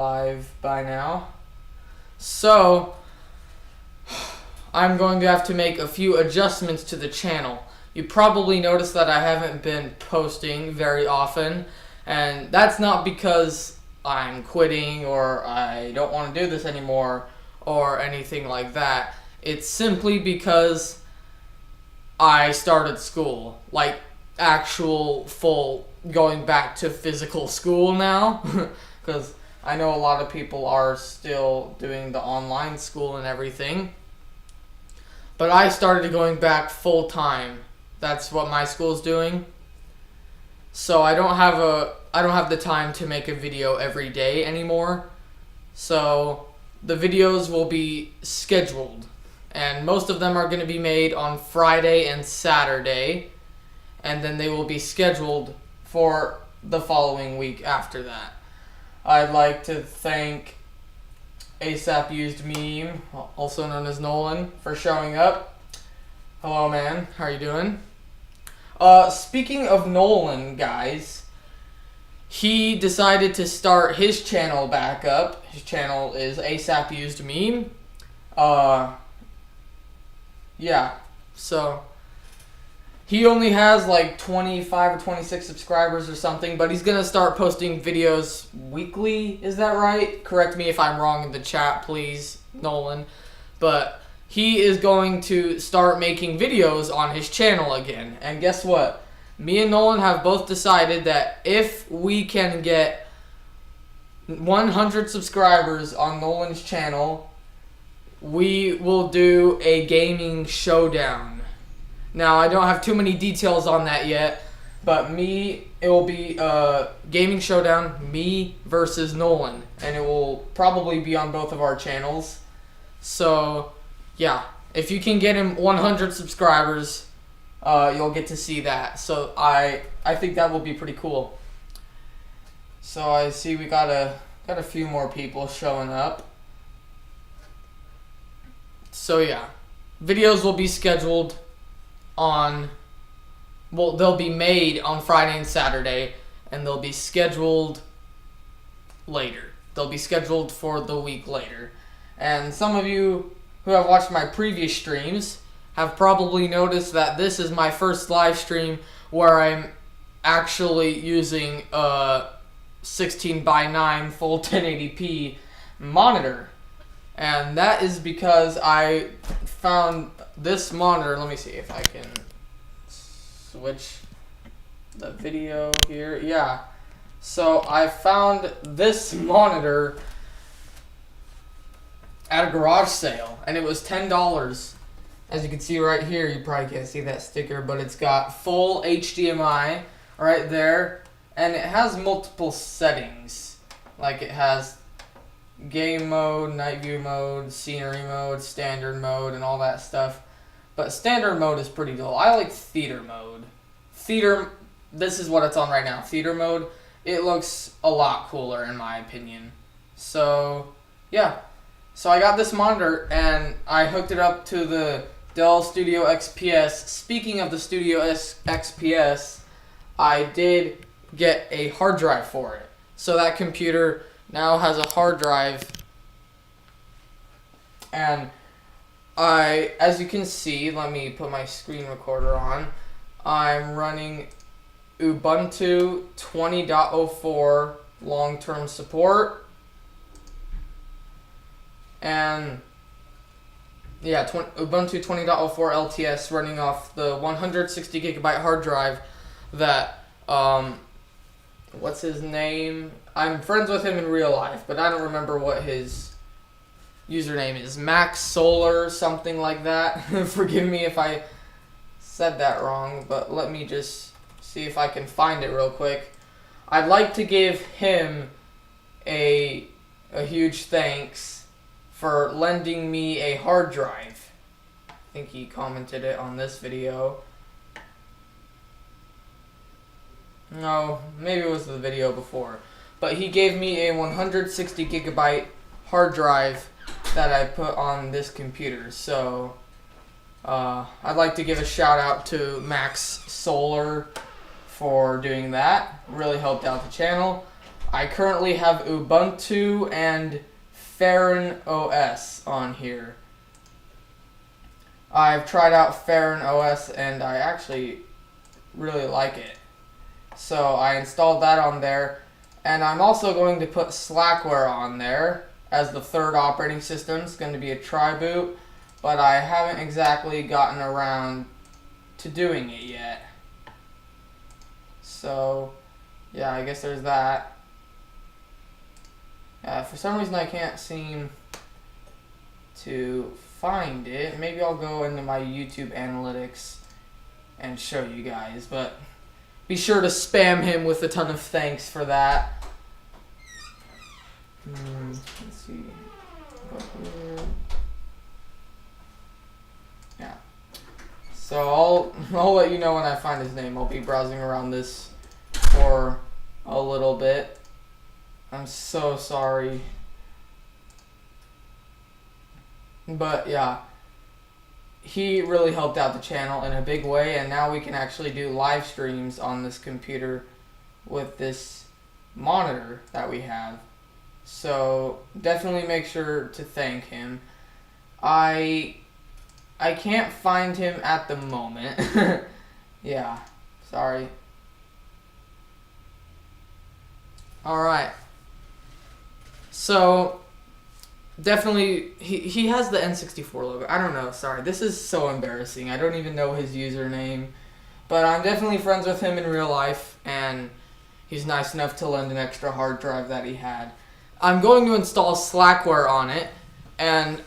Live by now. So I'm going to have to make a few adjustments to the channel. You probably noticed that I haven't been posting very often, and that's not because I'm quitting or I don't want to do this anymore or anything like that. It's simply because I started school, like actual full going back to physical school now, because I know a lot of people are still doing the online school and everything. But I started going back full time. That's what my school's doing. So I don't have the time to make a video every day anymore. So the videos will be scheduled, and most of them are going to be made on Friday and Saturday, and then they will be scheduled for the following week after that. I'd like to thank ASAP Used Meme, also known as Nolan, for showing up. Hello, man. How are you doing? Speaking of Nolan, guys, he decided to start his channel back up. His channel is ASAP Used Meme. Yeah, so he only has like 25 or 26 subscribers or something, but he's gonna start posting videos weekly. Is that right? Correct me if I'm wrong in the chat, please, Nolan. But he is going to start making videos on his channel again. And guess what? Me and Nolan have both decided that if we can get 100 subscribers on Nolan's channel, we will do a gaming showdown. Now, I don't have too many details on that yet, but it will be a gaming showdown, me versus Nolan, and it will probably be on both of our channels. So, yeah, if you can get him 100 subscribers, you'll get to see that. So, I think that will be pretty cool. So, I see we got a few more people showing up. So, yeah, videos will be scheduled they'll be made on Friday and Saturday, and they'll be scheduled later. They'll be scheduled for the week later. And some of you who have watched my previous streams have probably noticed that this is my first live stream where I'm actually using a 16:9 full 1080p monitor. And that is because I found this monitor. Let me see if I can switch the video here. Yeah. So I found this monitor at a garage sale, and it was $10. As you can see right here, you probably can't see that sticker, but it's got full HDMI right there, and it has multiple settings. Like it has game mode, night view mode, scenery mode, standard mode, and all that stuff. But standard mode is pretty dull. I like theater mode. This is what it's on right now. Theater mode. It looks a lot cooler in my opinion. So, yeah. So I got this monitor and I hooked it up to the Dell Studio XPS. Speaking of the Studio XPS, I did get a hard drive for it. So that computer now has a hard drive, and as you can see, let me put my screen recorder on. I'm running Ubuntu 20.04 long-term support, and yeah, Ubuntu 20.04 LTS running off the 160 gigabyte hard drive that what's his name? I'm friends with him in real life, but I don't remember what his username is. Max Solar, something like that. Forgive me if I said that wrong, but let me just see if I can find it real quick. I'd like to give him a huge thanks for lending me a hard drive. I think he commented it on this video. No, maybe it was the video before. But he gave me a 160 gigabyte hard drive that I put on this computer. So, I'd like to give a shout out to Max Solar for doing that. Really helped out the channel. I currently have Ubuntu and Farron OS on here. I've tried out Farron OS and I actually really like it. So I installed that on there, and I'm also going to put Slackware on there as the third operating system. It's going to be a tri-boot, but I haven't exactly gotten around to doing it yet. So yeah, I guess there's that. For some reason I can't seem to find it. Maybe I'll go into my YouTube analytics and show you guys, but be sure to spam him with a ton of thanks for that. Let's see. Go here. Yeah. So I'll let you know when I find his name. I'll be browsing around this for a little bit. I'm so sorry. But yeah, he really helped out the channel in a big way, and now we can actually do live streams on this computer with this monitor that we have. So definitely make sure to thank him. I can't find him at the moment. Yeah, sorry. Alright. So definitely, he has the N64 logo. I don't know, sorry. This is so embarrassing. I don't even know his username. But I'm definitely friends with him in real life, and he's nice enough to lend an extra hard drive that he had. I'm going to install Slackware on it, and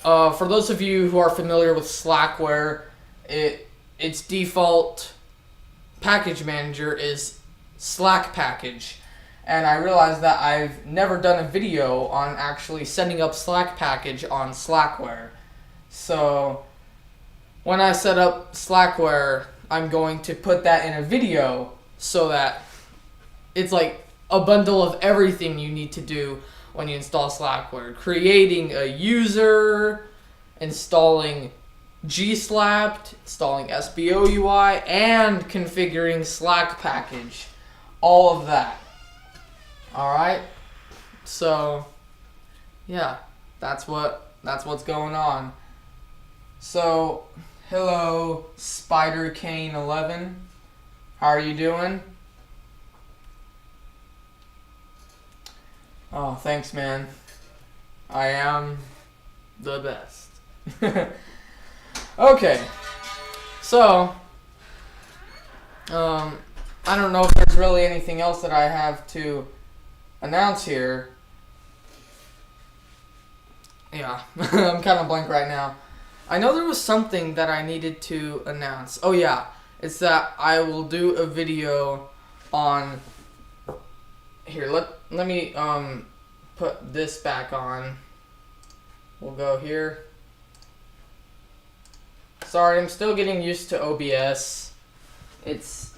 for those of you who are familiar with Slackware, its default package manager is Slack package. And I realized that I've never done a video on actually setting up Slack package on Slackware. So when I set up Slackware, I'm going to put that in a video so that it's like a bundle of everything you need to do when you install Slackware. Creating a user, installing gslapt, installing SBO UI, and configuring Slack package. All of that. Alright, so yeah, that's what's going on. So, hello Spider Kane 11. How are you doing? Oh, thanks, man. I am the best. Okay, so I don't know if there's really anything else that I have to announce here. Yeah, I'm kind of blank right now. I know there was something that I needed to announce. Oh yeah, it's that I will do a video on here. Let me put this back on. We'll go here. Sorry, I'm still getting used to OBS. It's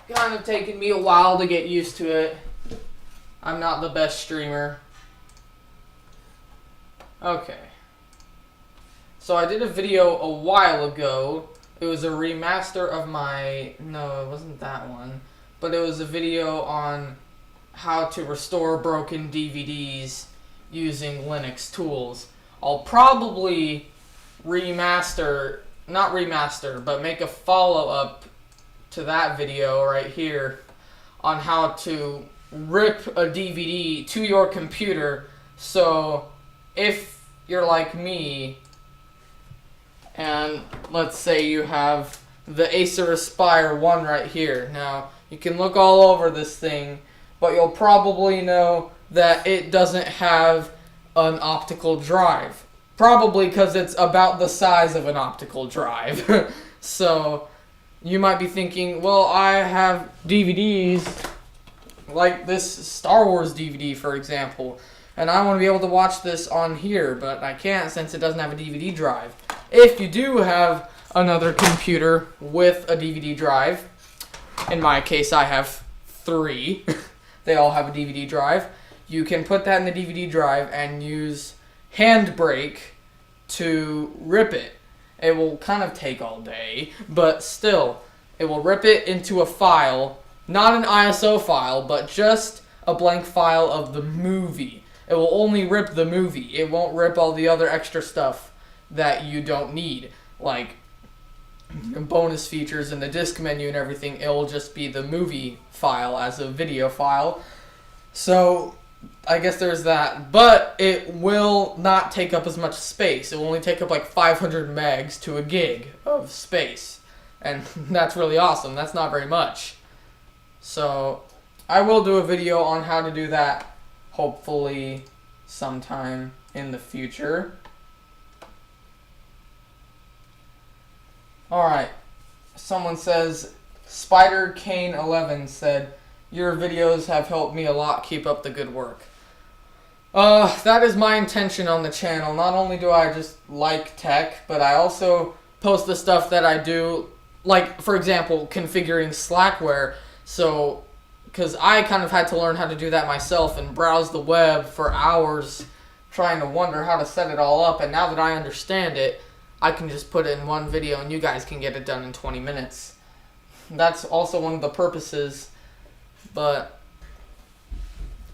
kind of taken me a while to get used to it. I'm not the best streamer. Okay. So I did a video a while ago. It was a remaster of my... No, it wasn't that one. But it was a video on how to restore broken DVDs using Linux tools. I'll probably not remaster, but make a follow-up to that video right here on how to rip a DVD to your computer. So if you're like me and let's say you have the Acer Aspire 1 right here. Now you can look all over this thing, but you'll probably know that it doesn't have an optical drive. Probably because it's about the size of an optical drive. So you might be thinking, well, I have DVDs like this Star Wars DVD, for example, and I want to be able to watch this on here, but I can't since it doesn't have a DVD drive. If you do have another computer with a DVD drive, in my case I have 3, they all have a DVD drive, you can put that in the DVD drive and use Handbrake to rip it. It will kind of take all day, but still, it will rip it into a file, not an ISO file, but just a blank file of the movie. It will only rip the movie. It won't rip all the other extra stuff that you don't need, like bonus features and the disc menu and everything. It will just be the movie file as a video file. So I guess there's that, but it will not take up as much space. It will only take up like 500 megs to a gig of space, and that's really awesome. That's not very much. So I will do a video on how to do that, hopefully sometime in the future. Alright, someone says, Spider Kane 11 said, your videos have helped me a lot. Keep up the good work. That is my intention on the channel. Not only do I just like tech, but I also post the stuff that I do, like, for example, configuring Slackware. So, because I kind of had to learn how to do that myself and browse the web for hours trying to wonder how to set it all up, and now that I understand it, I can just put it in one video and you guys can get it done in 20 minutes. That's also one of the purposes. But,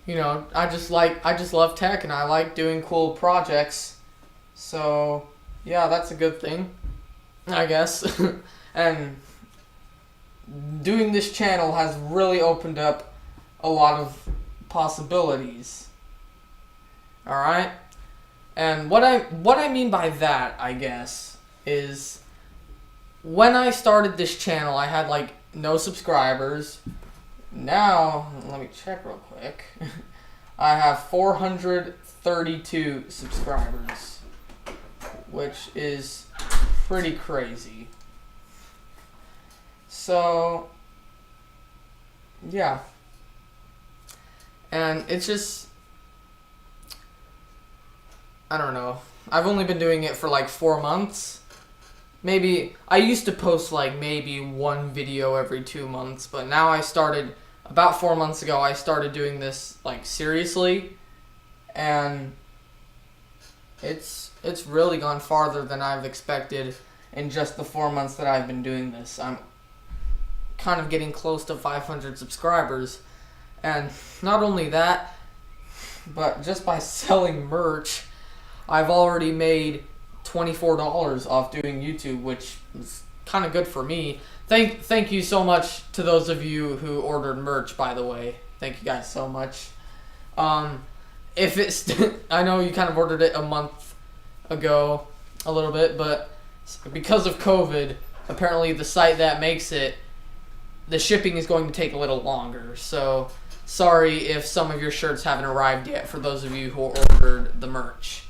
you know, I just love tech and I like doing cool projects. So, yeah, that's a good thing, I guess. And doing this channel has really opened up a lot of possibilities. Alright? And what I mean by that, I guess, is when I started this channel, I had like no subscribers. Now, let me check real quick. I have 432 subscribers, which is pretty crazy. So, yeah. And it's just, I don't know. I've only been doing it for like 4 months. Maybe, I used to post like maybe one video every 2 months, but now I started, about 4 months ago, I started doing this like seriously, and it's really gone farther than I've expected in just the 4 months that I've been doing this. I'm kind of getting close to 500 subscribers, and not only that, but just by selling merch, I've already made $24 off doing YouTube, which is kind of good for me. Thank you so much to those of you who ordered merch, by the way. Thank you guys so much. If it's I know you kind of ordered it a month ago, a little bit, but because of COVID, apparently the site that makes it, the shipping is going to take a little longer. So sorry if some of your shirts haven't arrived yet for those of you who ordered the merch.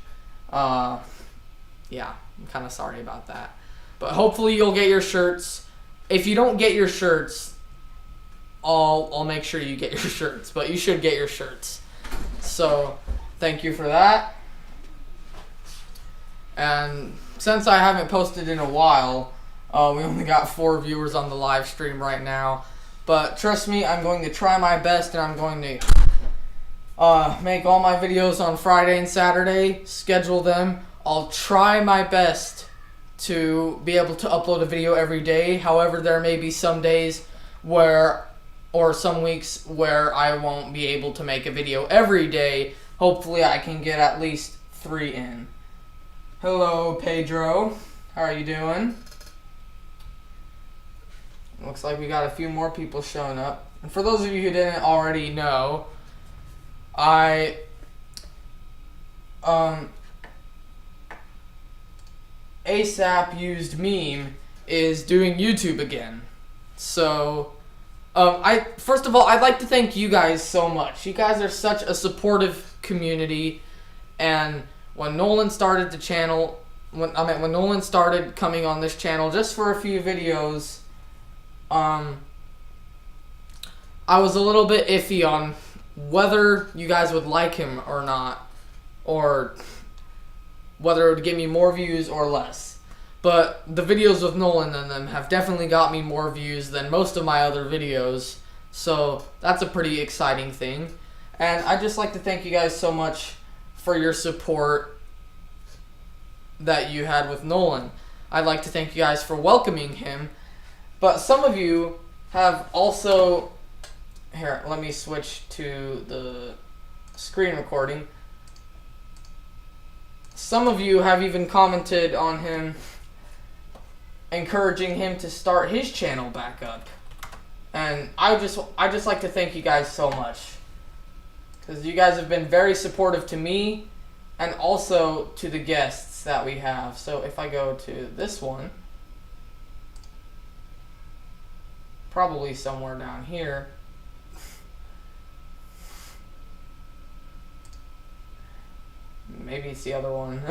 Yeah, I'm kind of sorry about that. But hopefully you'll get your shirts. If you don't get your shirts, I'll make sure you get your shirts. But you should get your shirts. So, thank you for that. And since I haven't posted in a while, we only got 4 viewers on the live stream right now. But trust me, I'm going to try my best, and I'm going to make all my videos on Friday and Saturday, schedule them. I'll try my best to be able to upload a video every day. However, there may be some days where, or some weeks where I won't be able to make a video every day. Hopefully I can get at least 3 in. Hello, Pedro. How are you doing? Looks like we got a few more people showing up. And for those of you who didn't already know, ASAP used meme is doing YouTube again. So, first of all, I'd like to thank you guys so much. You guys are such a supportive community, and when Nolan started the channel, when Nolan started coming on this channel just for a few videos, I was a little bit iffy on whether you guys would like him or not, or whether it would give me more views or less. But the videos with Nolan in them have definitely got me more views than most of my other videos, so that's a pretty exciting thing. And I'd just like to thank you guys so much for your support that you had with Nolan. I'd like to thank you guys for welcoming him, but some of you have also Here, let me switch to the screen recording. Some of you have even commented on him, encouraging him to start his channel back up. And I just like to thank you guys so much, because you guys have been very supportive to me and also to the guests that we have. So if I go to this one, probably somewhere down here, maybe it's the other one.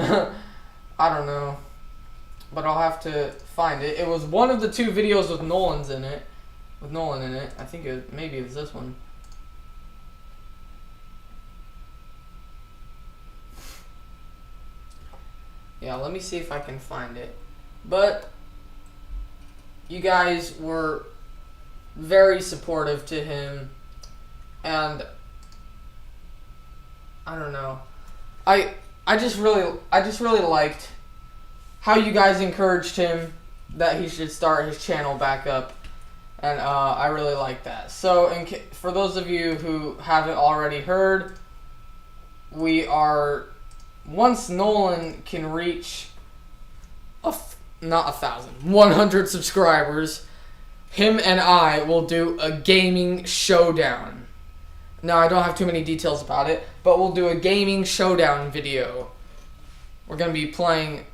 I don't know, but I'll have to find it. It was one of the 2 videos with Nolan in it. I think maybe it was this one. Yeah, let me see if I can find it. But you guys were very supportive to him, and I don't know. I just really liked how you guys encouraged him that he should start his channel back up, and I really like that. So for those of you who haven't already heard, we are, once Nolan can reach 100 subscribers, him and I will do a gaming showdown. Now, I don't have too many details about it, but we'll do a gaming showdown video. We're going to be playing,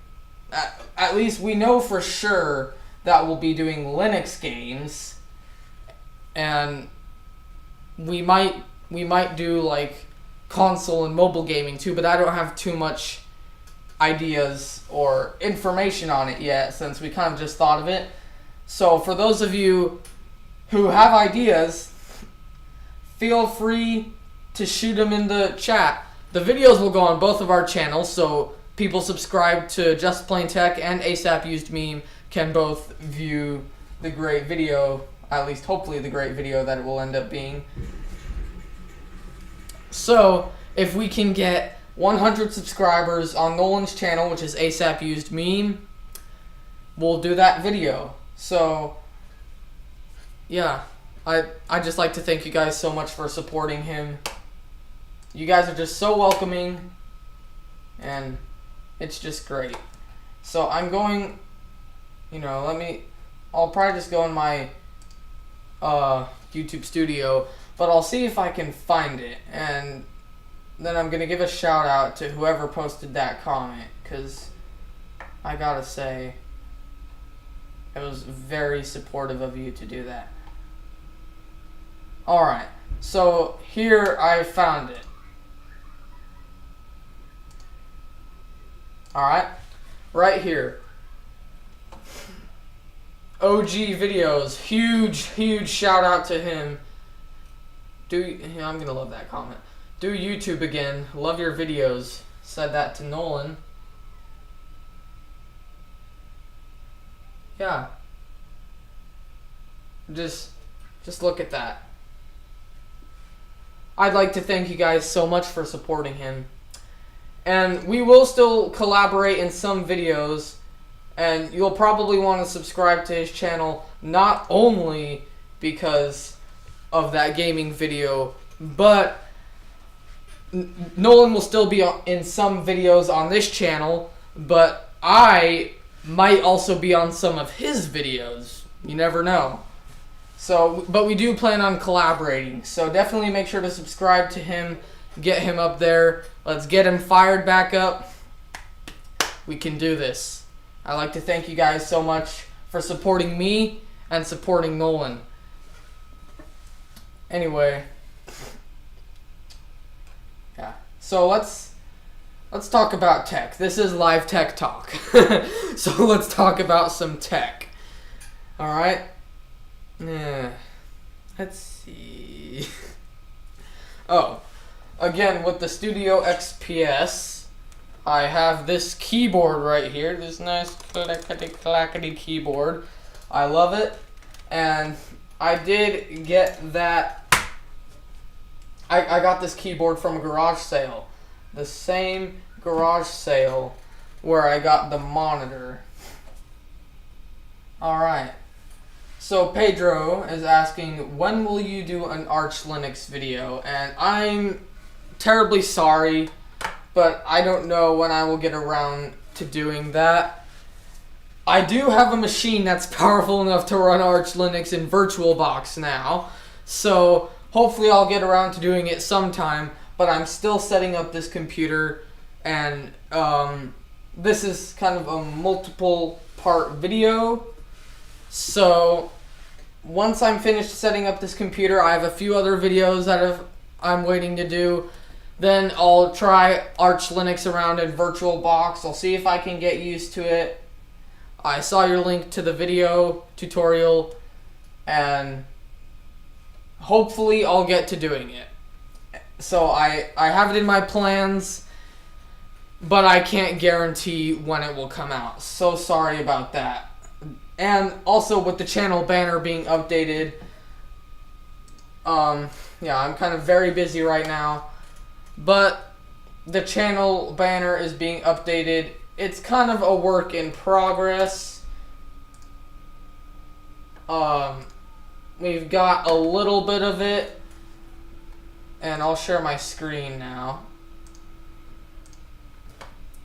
at least we know for sure that we'll be doing Linux games, and we might do like console and mobile gaming too, but I don't have too much ideas or information on it yet, since we kind of just thought of it. So for those of you who have ideas, feel free to shoot them in the chat. The videos will go on both of our channels, so people subscribed to Just Plain Tech and ASAP Used Meme can both view the great video, at least hopefully the great video that it will end up being. So if we can get 100 subscribers on Nolan's channel, which is ASAP Used Meme, we'll do that video. So yeah, I just like to thank you guys so much for supporting him. You guys are just so welcoming, and it's just great. So I'm going, I'll probably just go in my YouTube studio, but I'll see if I can find it, and then I'm going to give a shout out to whoever posted that comment, because I gotta say, it was very supportive of you to do that. Alright, so here I found it. Alright, right here. OG videos, huge shout out to him. I'm gonna love that comment. Do YouTube again, love your videos. Said that to Nolan. Yeah. Just look at that. I'd like to thank you guys so much for supporting him. And we will still collaborate in some videos, and you'll probably want to subscribe to his channel, not only because of that gaming video, but Nolan will still be in some videos on this channel, but I might also be on some of his videos. You never know. So, but we do plan on collaborating, so definitely make sure to subscribe to him, get him up there, let's get him fired back up. We can do this. I'd like to thank you guys so much for supporting me and supporting Nolan. Anyway, yeah, so let's talk about tech. This is live tech talk. So let's talk about some tech. Alright? Yeah. Let's see. Oh, again, with the Studio XPS, I have this keyboard right here. This nice clackety keyboard. I love it. And I did get that. I got this keyboard from a garage sale. The same garage sale where I got the monitor. Alright. So Pedro is asking, when will you do an Arch Linux video? And I'm terribly sorry, but I don't know when I will get around to doing that. I do have a machine that's powerful enough to run Arch Linux in VirtualBox now, so hopefully I'll get around to doing it sometime, but I'm still setting up this computer, and this is kind of a multiple part video. So once I'm finished setting up this computer, I have a few other videos that I'm waiting to do. Then I'll try Arch Linux around in VirtualBox. I'll see if I can get used to it. I saw your link to the video tutorial, and hopefully I'll get to doing it. So I have it in my plans, but I can't guarantee when it will come out. So sorry about that. And also with the channel banner being updated, yeah, I'm kind of very busy right now, but the channel banner is being updated. It's kind of a work in progress. We've got a little bit of it, and I'll share my screen now.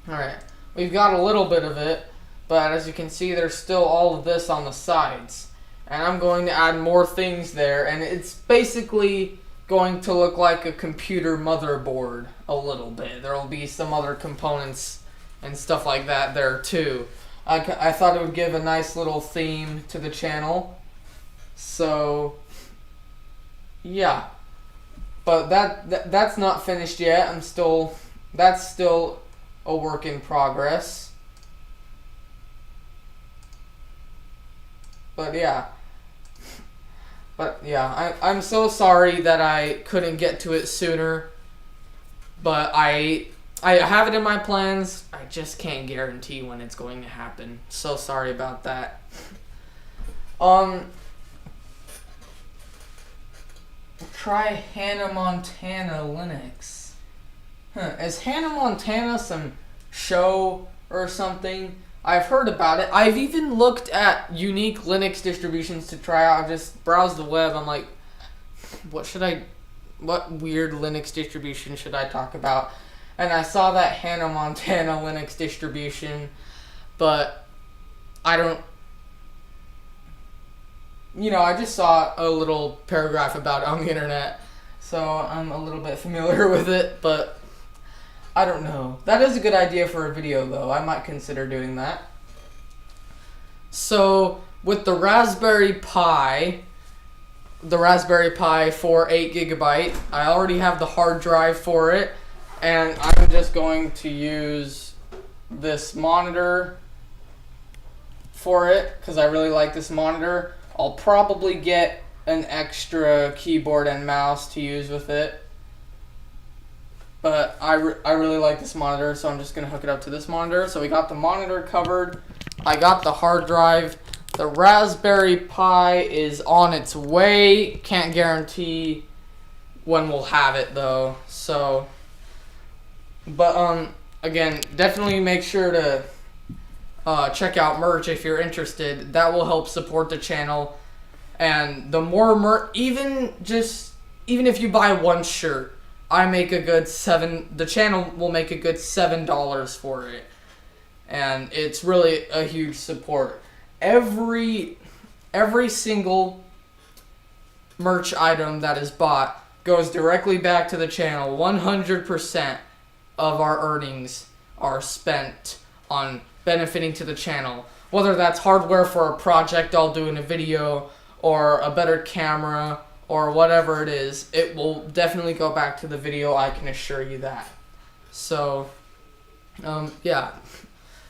Alright, we've got a little bit of it, but as you can see, there's still all of this on the sides. And I'm going to add more things there, and it's basically going to look like a computer motherboard a little bit. There will be some other components and stuff like that there too. I thought it would give a nice little theme to the channel. So, yeah. But that's not finished yet. That's still a work in progress. But yeah. I'm so sorry that I couldn't get to it sooner. But I have it in my plans. I just can't guarantee when it's going to happen. So sorry about that. Try Hannah Montana Linux. Is Hannah Montana some show or something? I've heard about it. I've even looked at unique Linux distributions to try out. I just browsed the web. I'm like, what weird Linux distribution should I talk about? And I saw that Hannah Montana Linux distribution, but I just saw a little paragraph about it on the internet, so I'm a little bit familiar with it, but I don't know. That is a good idea for a video, though. I might consider doing that. So, with the Raspberry Pi 4 8GB, I already have the hard drive for it, and I'm just going to use this monitor for it, because I really like this monitor. I'll probably get an extra keyboard and mouse to use with it. But I really like this monitor, so I'm just going to hook it up to this monitor. So we got the monitor covered. I got the hard drive. The Raspberry Pi is on its way. Can't guarantee when we'll have it, though. So, but again, definitely make sure to check out merch if you're interested. That will help support the channel. And the more merch, even if you buy one shirt, the channel will make a good $7 for it. And it's really a huge support. Every single merch item that is bought goes directly back to the channel. 100% of our earnings are spent on benefiting to the channel. Whether that's hardware for a project I'll do in a video, or a better camera, or whatever it is, it will definitely go back to the video, I can assure you that. So, yeah.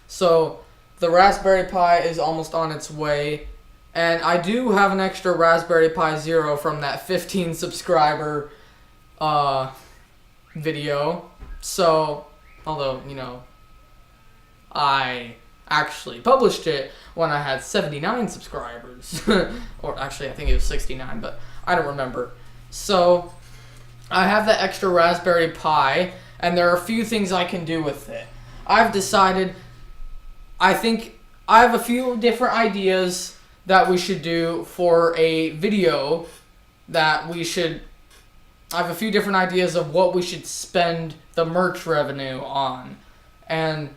So, the Raspberry Pi is almost on its way, and I do have an extra Raspberry Pi Zero from that 15 subscriber video. So, although, I actually published it when I had 79 subscribers. Or actually, I think it was 69, but I don't remember. So, I have the extra Raspberry Pi, and there are a few things I can do with it. I've decided, I think I have a few different ideas that we should do for a video that we should... I have a few different ideas of what we should spend the merch revenue on. And,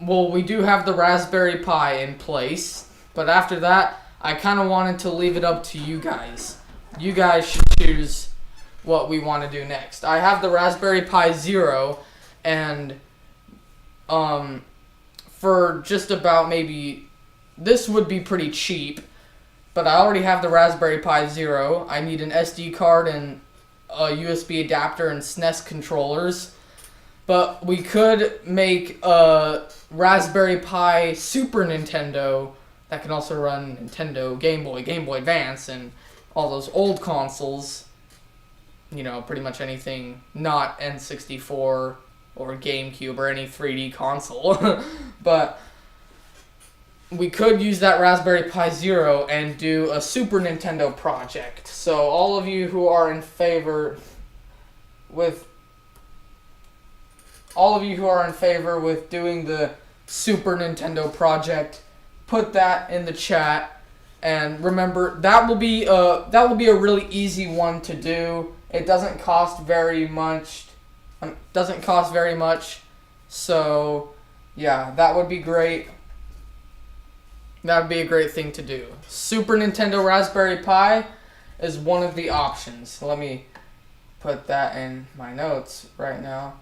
well, we do have the Raspberry Pi in place. But after that, I kind of wanted to leave it up to you guys. You guys should choose what we want to do next. I have the Raspberry Pi Zero, and for just about maybe... This would be pretty cheap. But I already have the Raspberry Pi Zero. I need an SD card and a USB adapter and SNES controllers. But we could make a Raspberry Pi Super Nintendo that can also run Nintendo, Game Boy, Game Boy Advance, and all those old consoles. You know, pretty much anything not N64 or GameCube or any 3D console. But... we could use that Raspberry Pi Zero and do a Super Nintendo project. So all of you who are in favor with doing the Super Nintendo project, put that in the chat. And remember, that will be a really easy one to do. It doesn't cost very much. So yeah, that would be great. That would be a great thing to do. Super Nintendo Raspberry Pi is one of the options. Let me put that in my notes right now.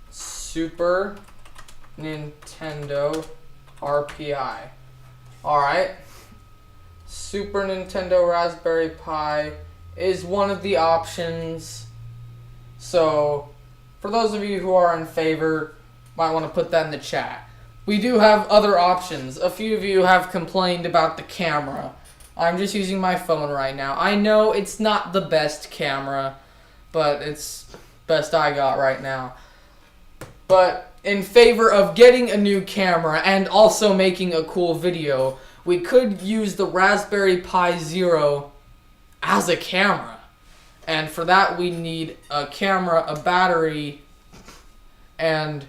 Super Nintendo RPI. Alright. Super Nintendo Raspberry Pi is one of the options. So, for those of you who are in favor, might want to put that in the chat. We do have other options. A few of you have complained about the camera. I'm just using my phone right now. I know it's not the best camera, but it's best I got right now. But in favor of getting a new camera and also making a cool video, we could use the Raspberry Pi Zero as a camera. And for that we need a camera, a battery, and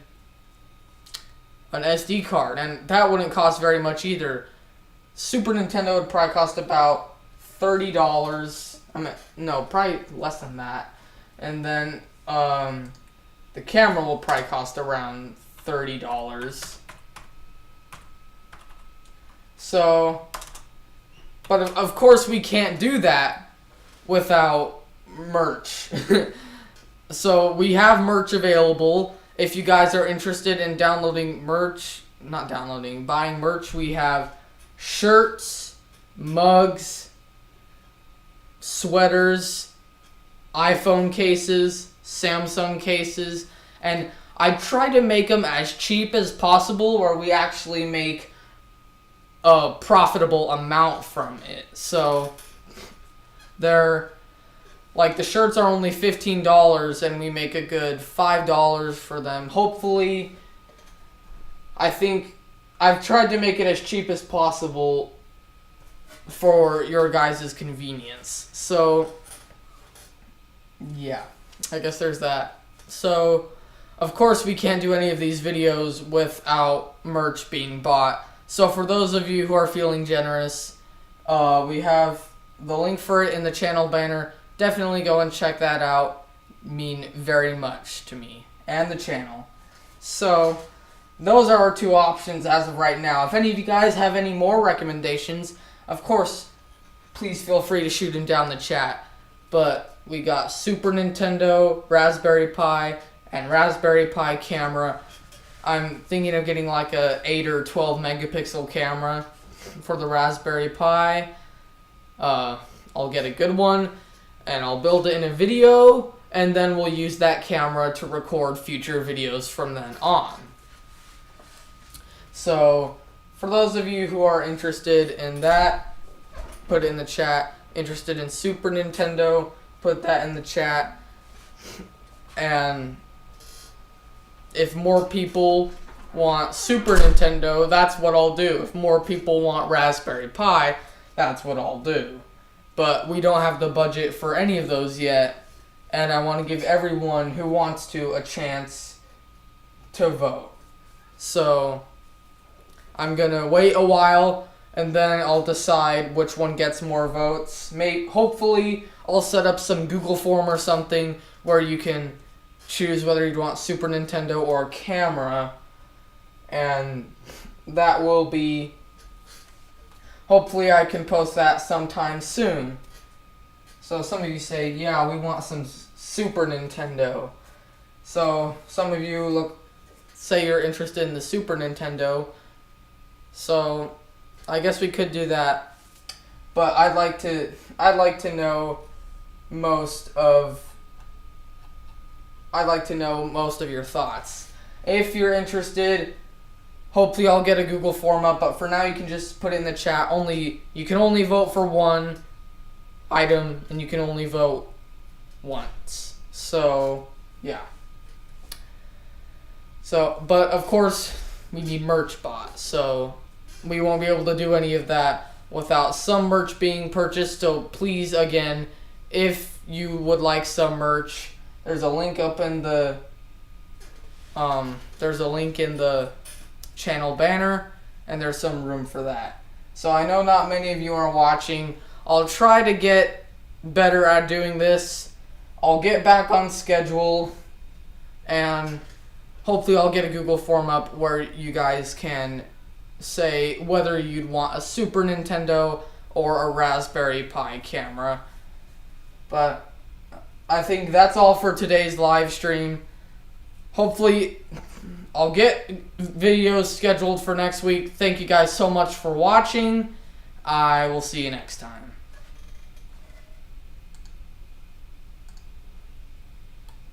an SD card, and that wouldn't cost very much either. Super Nintendo would probably cost about $30. No, probably less than that. And then the camera will probably cost around $30. So, but of course we can't do that without merch. So we have merch available. If you guys are interested in buying merch, we have shirts, mugs, sweaters, iPhone cases, Samsung cases, and I try to make them as cheap as possible where we actually make a profitable amount from it. So like the shirts are only $15 and we make a good $5 for them. Hopefully, I think I've tried to make it as cheap as possible for your guys' convenience. So, yeah, I guess there's that. So, of course we can't do any of these videos without merch being bought. So for those of you who are feeling generous, we have the link for it in the channel banner. Definitely go and check that out. Mean very much to me and the channel. So, those are our two options as of right now. If any of you guys have any more recommendations, of course, please feel free to shoot them down the chat. But we got Super Nintendo, Raspberry Pi, and Raspberry Pi camera. I'm thinking of getting like a 8 or 12 megapixel camera for the Raspberry Pi. I'll get a good one, and I'll build it in a video, and then we'll use that camera to record future videos from then on. So, for those of you who are interested in that, put it in the chat. Interested in Super Nintendo, put that in the chat. And if more people want Super Nintendo, that's what I'll do. If more people want Raspberry Pi, that's what I'll do. But we don't have the budget for any of those yet, and I want to give everyone who wants to a chance to vote. So, I'm gonna wait a while and then I'll decide which one gets more votes. Hopefully I'll set up some Google form or something where you can choose whether you'd want Super Nintendo or camera, and that will be, hopefully I can post that sometime soon. So some of you say, yeah, we want some Super Nintendo. So some of you say you're interested in the Super Nintendo. So I guess we could do that. But I'd like to know most of your thoughts. If you're interested, hopefully I'll get a Google form up, but for now you can just put it in the chat. You can only vote for one item and you can only vote once. So, yeah. But of course, we need merch bought, so we won't be able to do any of that without some merch being purchased. So please, again, if you would like some merch, there's a link up in the channel banner, and there's some room for that. So I know not many of you are watching. I'll try to get better at doing this. I'll get back on schedule, and hopefully I'll get a Google form up where you guys can say whether you'd want a Super Nintendo or a Raspberry Pi camera. But I think that's all for today's live stream. Hopefully I'll get videos scheduled for next week. Thank you guys so much for watching. I will see you next time.